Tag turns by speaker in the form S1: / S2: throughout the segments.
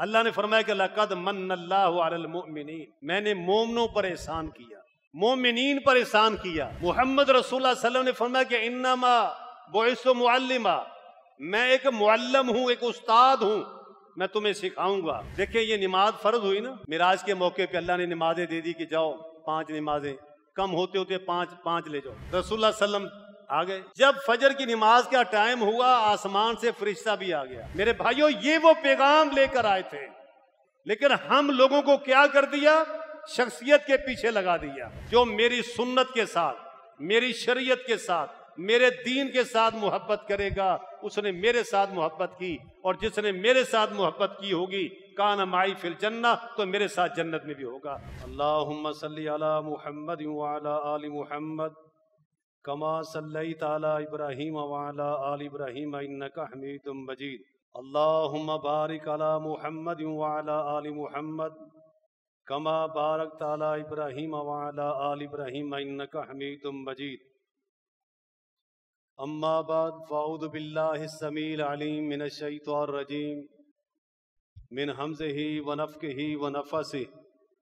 S1: اللہ نے فرمایا کہ لقد من اللہ علی المؤمنین، میں نے مومنوں پر احسان کیا، مومنین پر احسان کیا۔ محمد رسول اللہ صلی اللہ علیہ وسلم نے فرمایا کہ انما بعثت معلما، میں ایک معلم ہوں، ایک استاد ہوں، میں تمہیں سکھاؤں گا۔ دیکھیں یہ نماز فرض ہوئی نا، معراج کے موقع پہ اللہ نے نمازیں دے دی کہ جاؤ 5 نمازیں، کم ہوتے ہوتے 5 لے جاؤ۔ رسول اللہ صلی اللہ علیہ وسلم آ گئے۔ جب فجر کی نماز کا ٹائم ہوا آسمان سے فرشتہ بھی آ گیا۔ میرے بھائیوں یہ وہ پیغام لے کر آئے تھے، لیکن ہم لوگوں کو کیا کر دیا؟ شخصیت کے پیچھے لگا دیا۔ جو میری سنت کے ساتھ، میری شریعت کے ساتھ، میرے دین کے ساتھ محبت کرے گا اس نے میرے ساتھ محبت کی، اور جس نے میرے ساتھ محبت کی ہوگی کان معی فی الجنہ، تو میرے ساتھ جنت میں بھی ہوگا۔ اللہم صلی علی محمد وعلی آل محمد کما صلیت علی ابراہیم وعلی آل ابراہیم انک حمید مجید۔ اللہم بارک علی محمد وعلی آل محمد کما بارکت علی ابراہیم وعلی آل ابراہیم انک حمید مجید۔ اما بعد فاعوذ باللہ السمیع العلیم من الشیطان الرجیم من ہمزہ ونفخہ ونفثہ،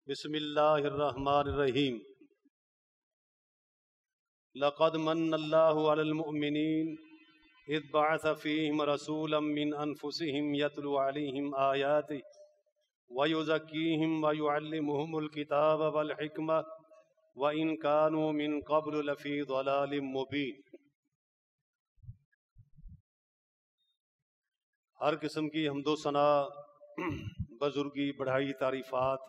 S1: بسم اللہ الرحمن الرحیم۔ لقد من اللہ علی المؤمنین اذ بعث فیہم رسولا من انفسہم یتلو علیہم آیاتہ وَيُزَكِّيهِمْ وَيُعَلِّمُهُمُ الْكِتَابَ وَالْحِكْمَةَ وَإِنْ كَانُوا مِنْ قَبْلُ لَفِي ضَلَالٍ مُبِينٍ۔ ہر قسم کی حمد و ثنا، بزرگی، بڑھائی، تعریفات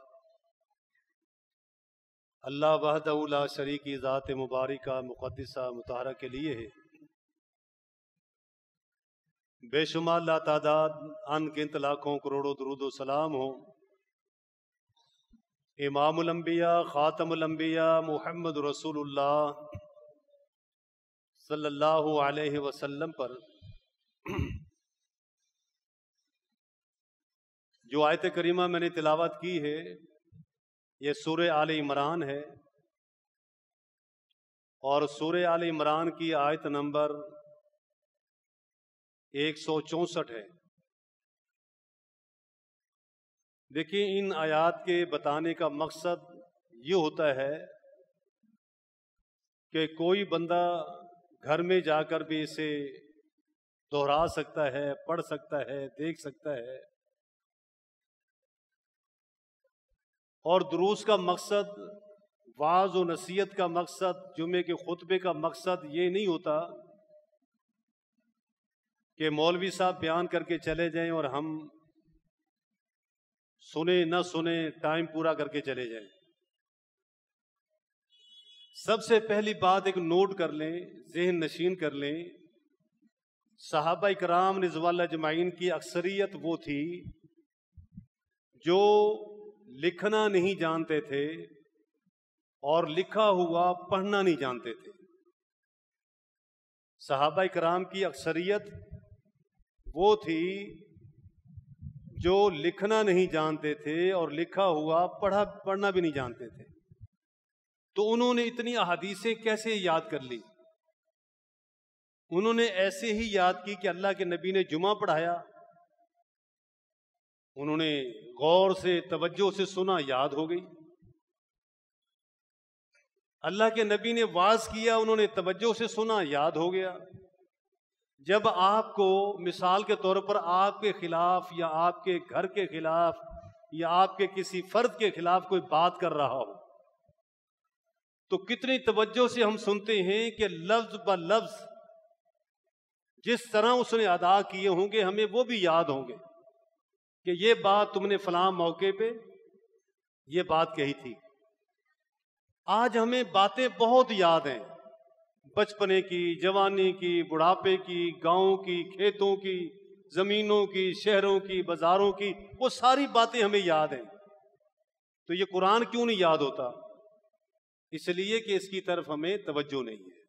S1: اللہ وحدہ لا شریک کی ذات مبارکہ مقدسہ مطہرہ کے لیے ہے۔ بے شمار لا تعداد ان گنت لاکھوں کروڑوں درود و سلام ہوں امام الانبیاء خاتم الانبیاء محمد رسول اللہ صلی اللہ علیہ وسلم پر۔ جو آیت کریمہ میں نے تلاوت کی ہے یہ سورہ آل عمران ہے، اور سورہ آل عمران کی آیت نمبر 164 ہے۔ دیکھیں ان آیات کے بتانے کا مقصد یہ ہوتا ہے کہ کوئی بندہ گھر میں جا کر بھی اسے دہرا سکتا ہے، پڑھ سکتا ہے، دیکھ سکتا ہے، اور دروس کا مقصد، وعظ و نصیحت کا مقصد، جمعے کے خطبے کا مقصد یہ نہیں ہوتا کہ مولوی صاحب بیان کر کے چلے جائیں اور ہم سنیں نہ سنیں، ٹائم پورا کر کے چلے جائیں۔ سب سے پہلی بات ایک نوٹ کر لیں، ذہن نشین کر لیں، صحابہ کرام رضوان اللہ اجمعین کی اکثریت وہ تھی جو لکھنا نہیں جانتے تھے اور لکھا ہوا پڑھنا نہیں جانتے تھے۔ صحابہ کرام کی اکثریت وہ تھی جو لکھنا نہیں جانتے تھے اور لکھا ہوا پڑھنا بھی نہیں جانتے تھے۔ تو انہوں نے اتنی احادیثیں کیسے یاد کر لی؟ انہوں نے ایسے ہی یاد کی کہ اللہ کے نبی نے جمعہ پڑھایا، انہوں نے غور سے توجہ سے سنا، یاد ہو گئی۔ اللہ کے نبی نے واعظ کیا، انہوں نے توجہ سے سنا، یاد ہو گیا۔ جب آپ کو مثال کے طور پر آپ کے خلاف یا آپ کے گھر کے خلاف یا آپ کے کسی فرد کے خلاف کوئی بات کر رہا ہو تو کتنی توجہ سے ہم سنتے ہیں کہ لفظ ب لفظ جس طرح اس نے ادا کیے ہوں گے ہمیں وہ بھی یاد ہوں گے کہ یہ بات تم نے فلاں موقع پہ یہ بات کہی تھی۔ آج ہمیں باتیں بہت یاد ہیں، بچپنے کی، جوانی کی، بڑھاپے کی، گاؤں کی، کھیتوں کی، زمینوں کی، شہروں کی، بازاروں کی، وہ ساری باتیں ہمیں یاد ہیں۔ تو یہ قرآن کیوں نہیں یاد ہوتا؟ اس لیے کہ اس کی طرف ہمیں توجہ نہیں ہے۔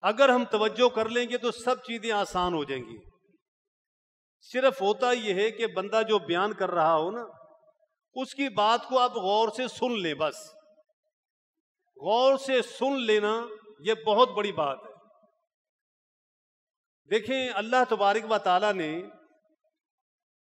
S1: اگر ہم توجہ کر لیں گے تو سب چیزیں آسان ہو جائیں گی۔ صرف ہوتا یہ ہے کہ بندہ جو بیان کر رہا ہو نا، اس کی بات کو آپ غور سے سن لیں، بس غور سے سن لینا یہ بہت بڑی بات ہے۔ دیکھیں اللہ تبارک و تعالیٰ نے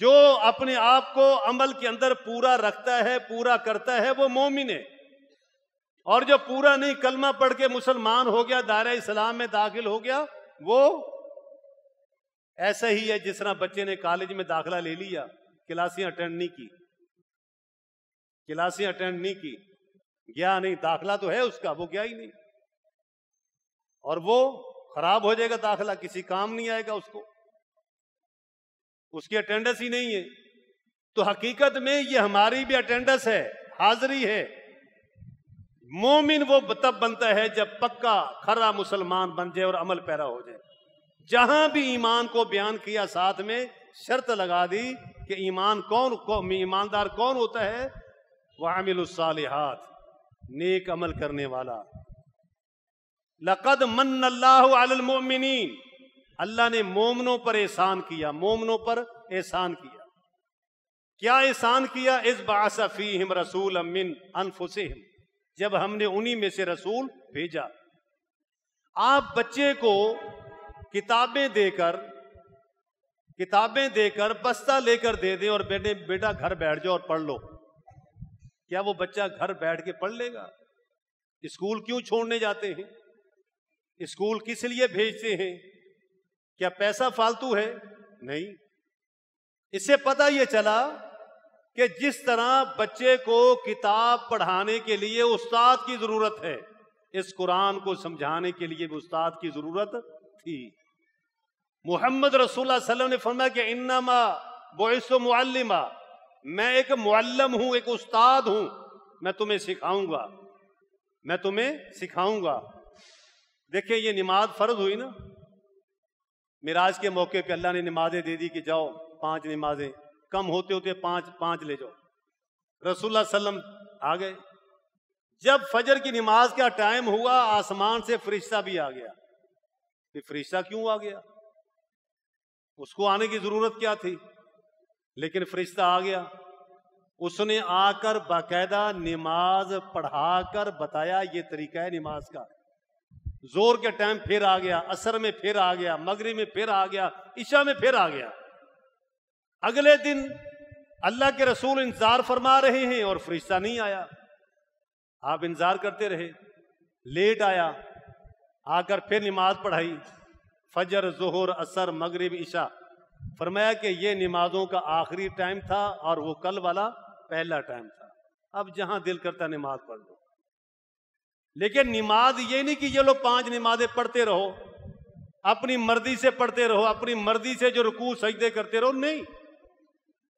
S1: جو اپنے آپ کو عمل کے اندر پورا رکھتا ہے، پورا کرتا ہے، وہ مومن ہے. اور جو پورا نہیں، کلمہ پڑھ کے مسلمان ہو گیا، دائرہ اسلام میں داخل ہو گیا، وہ ایسا ہی ہے جس طرح بچے نے کالج میں داخلہ لے لیا، کلاسیں اٹینڈ نہیں کی، کلاسیں اٹینڈ نہیں کی، گیا نہیں، داخلہ تو ہے اس کا، وہ گیا ہی نہیں، اور وہ خراب ہو جائے گا داخلہ، کسی کام نہیں آئے گا اس کو، اس کی اٹینڈنس ہی نہیں ہے. تو حقیقت میں یہ ہماری بھی اٹینڈنس ہے، حاضری ہے. مومن وہ تب بنتا ہے جب پکا کھرا مسلمان بن جائے اور عمل پیرا ہو جائے. جہاں بھی ایمان کو بیان کیا، ساتھ میں شرط لگا دی کہ ایماندار کون ہوتا ہے؟ وَعَمِلُوا الصَّالِحَاتِ، نیک عمل کرنے والا. لَقَدْ مَنَّ اللَّهُ عَلَى الْمُؤْمِنِينَ، اللہ نے مومنوں پر احسان کیا، مومنوں پر احسان کیا. کیا احسان کیا؟ اذ بعث فیہم رسولا من انفسہم، جب ہم نے انہی میں سے رسول بھیجا. آپ بچے کو کتابیں دے کر بستہ لے کر دے دیں اور بیٹا گھر بیٹھ جاؤ اور پڑھ لو، کیا وہ بچہ گھر بیٹھ کے پڑھ لے گا؟ اسکول کیوں چھوڑنے جاتے ہیں؟ اسکول کس لیے بھیجتے ہیں؟ کیا پیسہ فالتو ہے؟ نہیں. اس سے پتہ یہ چلا کہ جس طرح بچے کو کتاب پڑھانے کے لیے استاد کی ضرورت ہے، اس قرآن کو سمجھانے کے لیے بھی استاد کی ضرورت تھی. محمد رسول اللہ صلی اللہ علیہ وسلم نے فرمایا کہ انما بعثت معلما، میں ایک معلم ہوں، ایک استاد ہوں، میں تمہیں سکھاؤں گا. دیکھیں یہ نماز فرض ہوئی نا، معراج کے موقع پہ اللہ نے نمازیں دے دی کہ جاؤ 5 نمازیں، کم ہوتے ہوتے 5 لے جاؤ. رسول اللہ صلی اللہ علیہ وسلم آ گئے. جب فجر کی نماز کا ٹائم ہوا، آسمان سے فرشتہ بھی آ گیا. کہ فرشتہ کیوں آ گیا؟ اس کو آنے کی ضرورت کیا تھی؟ لیکن فرشتہ آ گیا. اس نے آ کر باقاعدہ نماز پڑھا کر بتایا یہ طریقہ ہے نماز کا. زور کے ٹائم پھر آ گیا، عصر میں پھر آ گیا، مغرب میں پھر آ گیا، عشاء میں پھر آ گیا. اگلے دن اللہ کے رسول انتظار فرما رہے ہیں اور فرشتہ نہیں آیا. آپ انتظار کرتے رہے، لیٹ آیا، آ کر پھر نماز پڑھائی، فجر، ظہر، عصر، مغرب، عشاء. فرمایا کہ یہ نمازوں کا آخری ٹائم تھا اور وہ کل والا پہلا ٹائم تھا، اب جہاں دل کرتا نماز پڑھ لو. لیکن نماز یہ نہیں کہ یہ لوگ 5 نمازیں پڑھتے رہو، اپنی مرضی سے پڑھتے رہو، اپنی مرضی سے جو رکوع سجدے کرتے رہو. نہیں،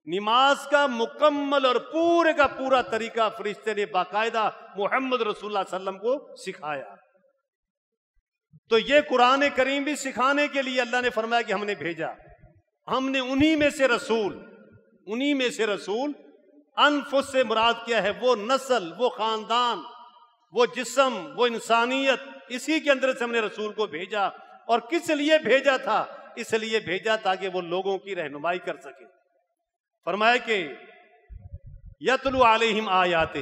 S1: نماز کا مکمل اور پورے کا پورا طریقہ فرشتے نے باقاعدہ محمد رسول اللہ صلی اللہ علیہ وسلم کو سکھایا. تو یہ قرآن کریم بھی سکھانے کے لیے اللہ نے فرمایا کہ ہم نے بھیجا. ہم نے انہی میں سے رسول، انفس سے مراد کیا ہے؟ وہ نسل، وہ خاندان، وہ جسم، وہ انسانیت، اسی کے اندر سے ہم نے رسول کو بھیجا. اور کس لیے بھیجا تھا؟ اس لیے بھیجا تاکہ وہ لوگوں کی رہنمائی کر سکے. فرمایا کہ یتلو علیہم آیاتہ،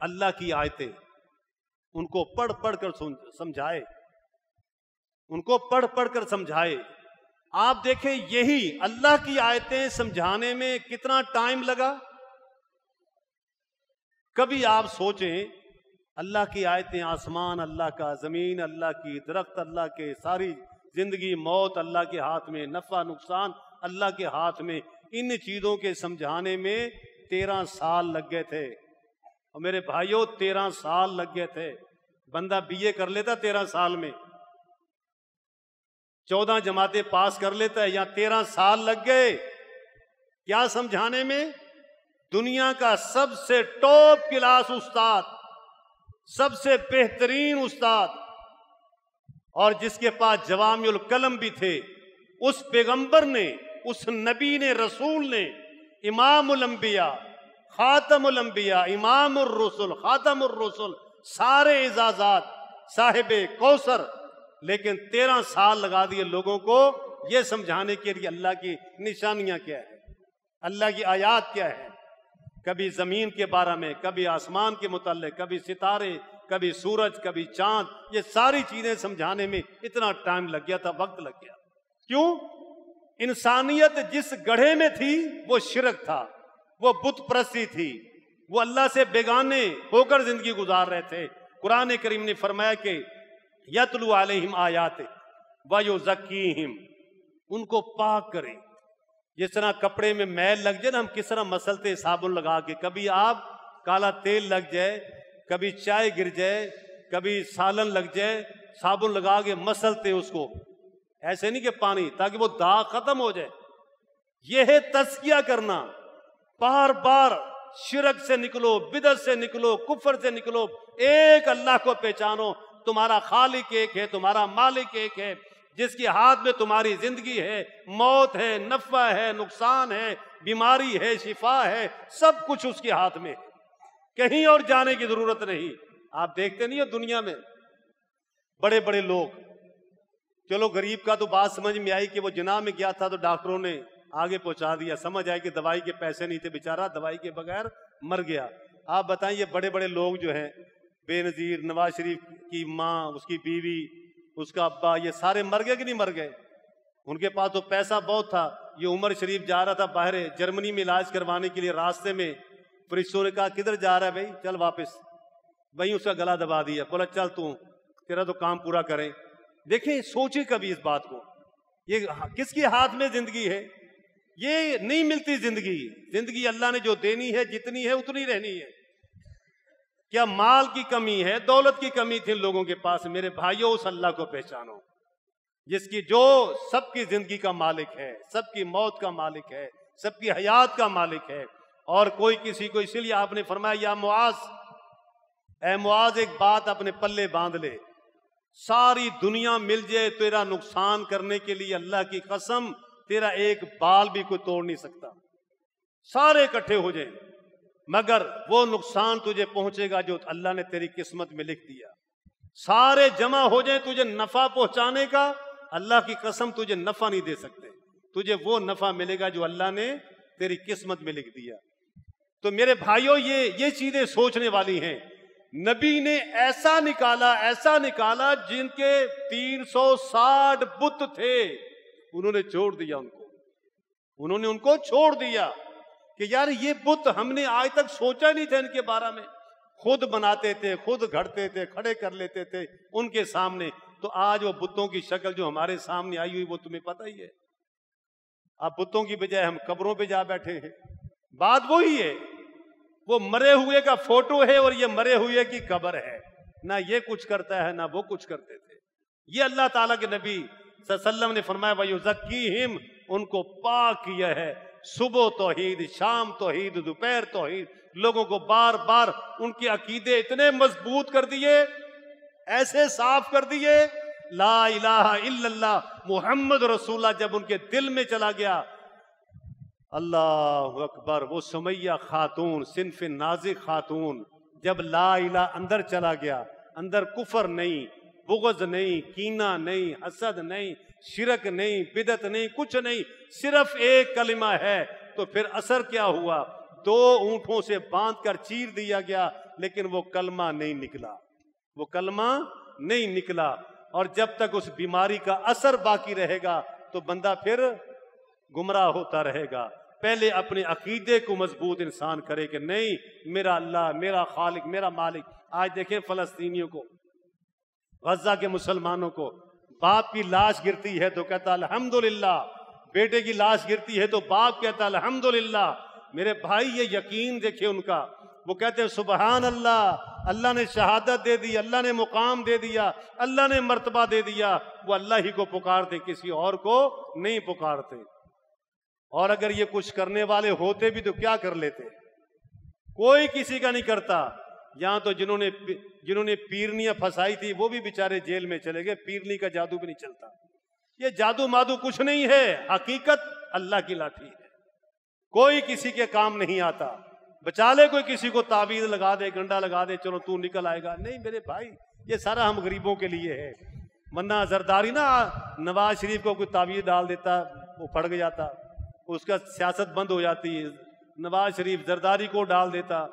S1: اللہ کی آیتیں ان کو پڑھ کر سمجھائے، ان کو پڑھ کر سمجھائے. آپ دیکھیں یہی اللہ کی آیتیں سمجھانے میں کتنا ٹائم لگا. کبھی آپ سوچیں اللہ کی آیتیں، آسمان اللہ کا، زمین اللہ کی، درخت اللہ کے، ساری زندگی موت اللہ کے ہاتھ میں، نفع نقصان اللہ کے ہاتھ میں، ان چیزوں کے سمجھانے میں 13 سال لگ گئے تھے. اور میرے بھائیوں 13 سال لگ گئے تھے. بندہ BA کر لیتا 13 سال میں، 14 جماعتیں پاس کر لیتا ہے. یا 13 سال لگ گئے کیا سمجھانے میں؟ دنیا کا سب سے ٹاپ کلاس استاد، سب سے بہترین استاد، اور جس کے پاس جوامع الکلم بھی تھے، اس پیغمبر نے، اس نبی نے، رسول نے، امام الانبیاء، خاتم الانبیاء، امام الرسل، خاتم الرسل، سارے اعزازات، صاحب کوثر. لیکن 13 سال لگا دیے لوگوں کو یہ سمجھانے کے لیے اللہ کی نشانیاں کیا ہے، اللہ کی آیات کیا ہے. کبھی زمین کے بارے میں، کبھی آسمان کے متعلق، کبھی ستارے، کبھی سورج، کبھی چاند. یہ ساری چیزیں سمجھانے میں اتنا ٹائم لگ گیا تھا، وقت لگ گیا. کیوں؟ انسانیت جس گڑھے میں تھی وہ شرک تھا، وہ بت پرستی تھی، وہ اللہ سے بیگانے ہو کر زندگی گزار رہے تھے۔ قرآن کریم نے فرمایا کہ یتلو علیہم آیات ویزکیہم، ان کو پاک کریں۔ جس طرح کپڑے میں میل لگ جائے نا، ہم کس طرح مسلتے صابن لگا کے، کبھی آپ کالا تیل لگ جائے، کبھی چائے گر جائے، کبھی سالن لگ جائے، صابن لگا کے مسلتے اس کو، ایسے نہیں کہ پانی، تاکہ وہ داغ ختم ہو جائے۔ یہ ہے تزکیہ کرنا، بار بار شرک سے نکلو، بدعت سے نکلو، کفر سے نکلو، ایک اللہ کو پہچانو، تمہارا خالق ایک ہے، تمہارا مالک ایک ہے، جس کے ہاتھ میں تمہاری زندگی ہے، موت ہے، نفع ہے، نقصان ہے، بیماری ہے، شفا ہے، سب کچھ اس کے ہاتھ میں، کہیں اور جانے کی ضرورت نہیں۔ آپ دیکھتے نہیں ہو دنیا میں بڑے بڑے لوگ، چلو غریب کا تو بات سمجھ میں آئی کہ وہ جناح میں گیا تھا تو ڈاکٹروں نے آگے پہنچا دیا، سمجھ آئی کہ دوائی کے پیسے نہیں تھے، بیچارہ دوائی کے بغیر مر گیا۔ آپ بتائیں یہ بڑے بڑے لوگ جو ہیں، بے نظیر، نواز شریف کی ماں، اس کی بیوی، اس کا ابا، یہ سارے مر گئے کہ نہیں مر گئے؟ ان کے پاس تو پیسہ بہت تھا۔ یہ عمر شریف جا رہا تھا باہر جرمنی میں علاج کروانے کے لیے، راستے میں فرشتوں نے کہا کدھر جا رہا ہے بھائی، چل واپس، وہیں اس کا گلا دبا دیا، بولا چل تیرا تو کام پورا کریں۔ دیکھیں سوچیں کبھی اس بات کو، یہ کس کے ہاتھ میں زندگی ہے؟ یہ نہیں ملتی زندگی، زندگی اللہ نے جو دینی ہے جتنی ہے اتنی رہنی ہے۔ کیا مال کی کمی ہے، دولت کی کمی تھی لوگوں کے پاس؟ میرے بھائیوں، اس اللہ کو پہچانو جس کی جو سب کی زندگی کا مالک ہے، سب کی موت کا مالک ہے، سب کی حیات کا مالک ہے، اور کوئی کسی کو، اسی لیے آپ نے فرمایا یا معاذ، اے معاذ ایک بات اپنے پلے باندھ لے، ساری دنیا مل جائے تیرا نقصان کرنے کے لیے، اللہ کی قسم تیرا ایک بال بھی کوئی توڑ نہیں سکتا، سارے اکٹھے ہو جائیں، مگر وہ نقصان تجھے پہنچے گا جو اللہ نے تیری قسمت میں لکھ دیا۔ سارے جمع ہو جائیں تجھے نفع پہنچانے کا، اللہ کی قسم تجھے نفع نہیں دے سکتے، تجھے وہ نفع ملے گا جو اللہ نے تیری قسمت میں لکھ دیا۔ تو میرے بھائیوں، یہ چیزیں سوچنے والی ہیں۔ نبی نے ایسا نکالا جن کے 360 بت تھے، انہوں نے چھوڑ دیا انہوں نے ان کو چھوڑ دیا کہ یار یہ بت ہم نے آج تک سوچا نہیں تھا ان کے بارے میں، خود بناتے تھے، خود گھڑتے تھے، کھڑے کر لیتے تھے ان کے سامنے۔ تو آج وہ بتوں کی شکل جو ہمارے سامنے آئی ہوئی وہ تمہیں پتہ ہی ہے، اب بتوں کی بجائے ہم قبروں پہ جا بیٹھے ہیں۔ بات وہی ہے، وہ مرے ہوئے کا فوٹو ہے اور یہ مرے ہوئے کی قبر ہے، نہ یہ کچھ کرتا ہے نہ وہ کچھ کرتے تھے۔ یہ اللہ تعالیٰ کے نبی صلی اللہ علیہ وسلم نے فرمایا وَيُزَكِّيهِمْ، ان کو پاک کیا ہے، صبح توحید، شام توحید، دوپہر توحید، لوگوں کو بار بار ان کے عقیدے اتنے مضبوط کر دیے، ایسے صاف کر دیے، لا الہ الا اللہ محمد رسول اللہ جب ان کے دل میں چلا گیا، اللہ اکبر، وہ سمیہ خاتون، صنف نازک خاتون، جب لا الہ اندر چلا گیا، اندر کفر نہیں، بغض نہیں، کینہ نہیں، حسد نہیں، شرک نہیں، بدعت نہیں، کچھ نہیں، صرف ایک کلمہ ہے، تو پھر اثر کیا ہوا؟ 2 اونٹوں سے باندھ کر چیر دیا گیا، لیکن وہ کلمہ نہیں نکلا، وہ کلمہ نہیں نکلا۔ اور جب تک اس بیماری کا اثر باقی رہے گا تو بندہ پھر گمراہ ہوتا رہے گا۔ پہلے اپنے عقیدے کو مضبوط انسان کرے کہ نہیں، میرا اللہ، میرا خالق، میرا مالک۔ آج دیکھیں فلسطینیوں کو، غزہ کے مسلمانوں کو، باپ کی لاش گرتی ہے تو کہتا الحمدللہ، بیٹے کی لاش گرتی ہے تو باپ کہتا الحمدللہ۔ میرے بھائی یہ یقین دیکھیں ان کا، وہ کہتے ہیں سبحان اللہ، اللہ نے شہادت دے دی، اللہ نے مقام دے دیا، اللہ نے مرتبہ دے دیا، وہ اللہ ہی کو پکارتے، کسی اور کو نہیں پکارتے۔ اور اگر یہ کچھ کرنے والے ہوتے بھی تو کیا کر لیتے؟ کوئی کسی کا نہیں کرتا۔ یہاں تو جنہوں نے پیرنیاں پھنسائی تھی وہ بھی بیچارے جیل میں چلے گئے، پیرنی کا جادو بھی نہیں چلتا۔ یہ جادو مادو کچھ نہیں ہے، حقیقت اللہ کی لاٹھی ہے، کوئی کسی کے کام نہیں آتا۔ بچا لے کوئی کسی کو تعویذ لگا دے، گنڈا لگا دے، چلو تو نکل آئے گا، نہیں میرے بھائی، یہ سارا ہم غریبوں کے لیے ہے۔ ورنہ زرداری نا نواز شریف کو کوئی تعویذ ڈال دیتا، وہ پھڑ جاتا، اس کا سیاست بند ہو جاتی ہے۔ نواز شریف زرداری کو ڈال دیتا،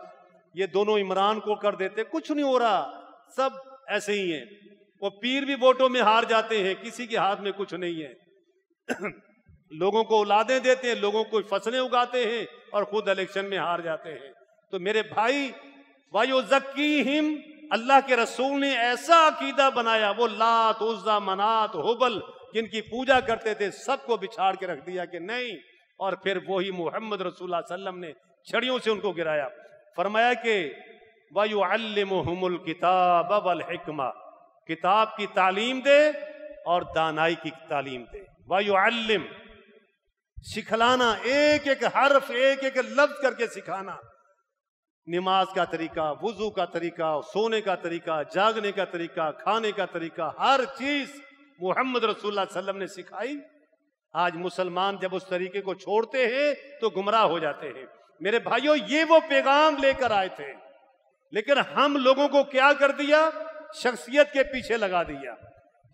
S1: یہ دونوں عمران کو کر دیتے، کچھ نہیں ہو رہا، سب ایسے ہی ہیں۔ وہ پیر بھی ووٹوں میں ہار جاتے ہیں، کسی کے ہاتھ میں کچھ نہیں ہے۔ لوگوں کو اولادیں دیتے ہیں، لوگوں کو فصلیں اگاتے ہیں اور خود الیکشن میں ہار جاتے ہیں۔ تو میرے بھائی وَيُزَكِّيهِمْ، اللہ کے رسول نے ایسا عقیدہ بنایا، وہ لات، عزا، منات، حبل جن کی پوجا کرتے تھے سب کو بچھاڑ کے رکھ دیا کہ نہیں، اور پھر وہی محمد رسول اللہ صلی اللہ علیہ وسلم نے چھڑیوں سے ان کو گرایا۔ فرمایا کہ وَيُعَلِّمُهُمُ الْكِتَابَ وَالْحِكْمَةَ، کتاب کی تعلیم دے اور دانائی کی تعلیم دے۔ وَيُعَلِّمُ، سکھلانا، ایک ایک حرف، ایک ایک لفظ کر کے سکھانا، نماز کا طریقہ، وضو کا طریقہ، سونے کا طریقہ، جاگنے کا طریقہ، کھانے کا طریقہ، ہر چیز محمد رسول اللہ صلی اللہ علیہ وسلم نے سکھائی۔ آج مسلمان جب اس طریقے کو چھوڑتے ہیں تو گمراہ ہو جاتے ہیں۔ میرے بھائیوں، یہ وہ پیغام لے کر آئے تھے، لیکن ہم لوگوں کو کیا کر دیا؟ شخصیت کے پیچھے لگا دیا،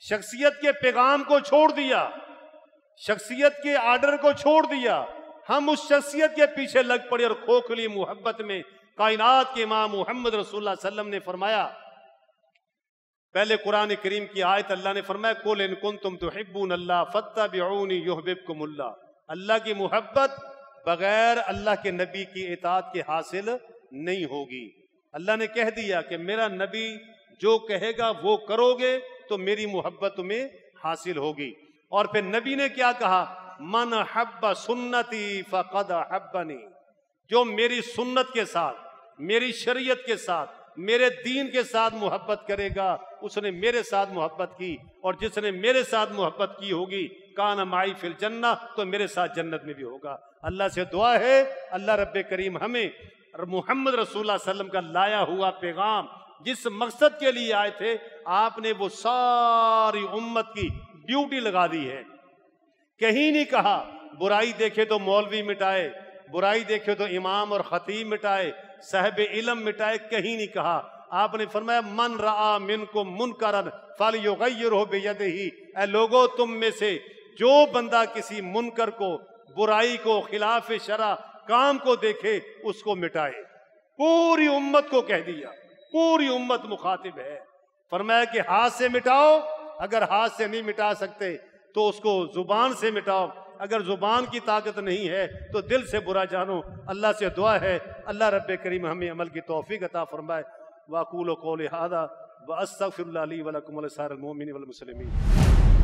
S1: شخصیت کے پیغام کو چھوڑ دیا، شخصیت کے آرڈر کو چھوڑ دیا۔ ہم اس شخصیت کے پیچھے لگ پڑے اور کھوکھلی محبت میں کائنات کے امام محمد رسول اللہ صلی اللہ علیہ وسلم نے فرمایا، پہلے قرآن کریم کی آیت اللہ نے فرمایا قُلْ إِن كُنتُمْ تُحِبُّونَ اللَّهَ فَاتَّبِعُونِي يُحْبِبْكُمُ اللَّهُ، اللہ کی محبت بغیر اللہ کے نبی کی اطاعت کے حاصل نہیں ہوگی۔ اللہ نے کہہ دیا کہ میرا نبی جو کہے گا وہ کرو گے تو میری محبت تمہیں حاصل ہوگی۔ اور پھر نبی نے کیا کہا؟ من حب سنتی فقد حبنی، جو میری سنت کے ساتھ، میری شریعت کے ساتھ، میرے دین کے ساتھ محبت کرے گا اس نے میرے ساتھ محبت کی، اور جس نے میرے ساتھ محبت کی ہوگی کان معی فی الجنہ، تو میرے ساتھ جنت میں بھی ہوگا۔ اللہ سے دعا ہے اللہ رب کریم ہمیں محمد رسول اللہ صلی اللہ علیہ وسلم کا لایا ہوا پیغام جس مقصد کے لیے آئے تھے، آپ نے وہ ساری امت کی ڈیوٹی لگا دی ہے۔ کہیں نہیں کہا برائی دیکھے تو مولوی مٹائے، برائی دیکھے تو امام اور خطیب مٹائے، صاحب علم مٹائے، کہیں نہیں کہا۔ آپ نے فرمایا من رآ منکم منکرا فلیغیرہ بیدہ، اے لوگو تم میں سے جو بندہ کسی منکر کو، برائی کو، خلاف شرع کام کو دیکھے اس کو مٹائے۔ پوری امت کو کہہ دیا، پوری امت مخاطب ہے۔ فرمایا کہ ہاتھ سے مٹاؤ، اگر ہاتھ سے نہیں مٹا سکتے تو اس کو زبان سے مٹاؤ، اگر زبان کی طاقت نہیں ہے تو دل سے برا جانو۔ اللہ سے دعا ہے اللہ رب کریم ہمیں عمل کی توفیق عطا فرمائے۔ وَأَقُولُ قَوْلِي هَذَا وَأَسْتَغْفِرُ اللَّهَ لِي وَلَكُمْ وَلِسَائِرِ الْمُؤْمِنِينَ وَالْمُسْلِمِينَ۔